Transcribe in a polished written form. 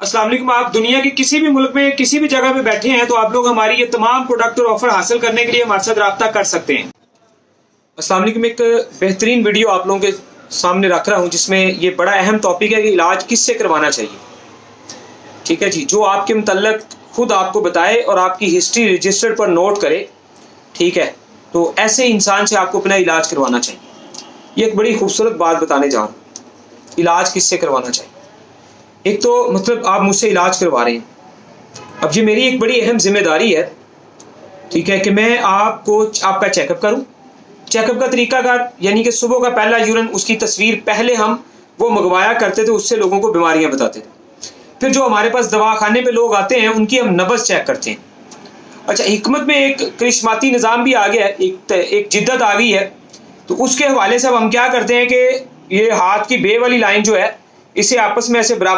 अस्सलाम वालेकुम। आप दुनिया के किसी भी मुल्क में किसी भी जगह पे बैठे हैं तो आप लोग हमारी ये तमाम प्रोडक्ट और ऑफर हासिल करने के लिए हमारे साथ रब्ता कर सकते हैं। अस्सलाम वालेकुम। एक बेहतरीन वीडियो आप लोगों के सामने रख रहा हूँ जिसमें ये बड़ा अहम टॉपिक है कि इलाज किससे करवाना चाहिए। ठीक है जी, जो आपके मुतल्लक खुद आपको बताए और आपकी हिस्ट्री रजिस्टर पर नोट करे। ठीक है, तो ऐसे इंसान से आपको अपना इलाज करवाना चाहिए। ये एक बड़ी खूबसूरत बात बताने जा रहा हूँ, इलाज किससे करवाना चाहिए। एक तो मतलब आप मुझसे इलाज करवा रहे हैं, अब ये मेरी एक बड़ी अहम जिम्मेदारी है, ठीक है, कि मैं आपका चेकअप करूं। चेकअप का तरीकाकार यानी कि सुबह का पहला यूरिन, उसकी तस्वीर पहले हम वो मंगवाया करते थे, उससे लोगों को बीमारियां बताते थे। फिर जो हमारे पास दवाखाने पे लोग आते हैं उनकी हम नब्ज़ चेक करते हैं। अच्छा, हिकमत में एक करिश्माती निज़ाम भी आ गया है, एक जिद्दत आ गई है। तो उसके हवाले से अब हम क्या करते हैं कि ये हाथ की बे वाली लाइन जो है इसे आपस में ऐसे बराबर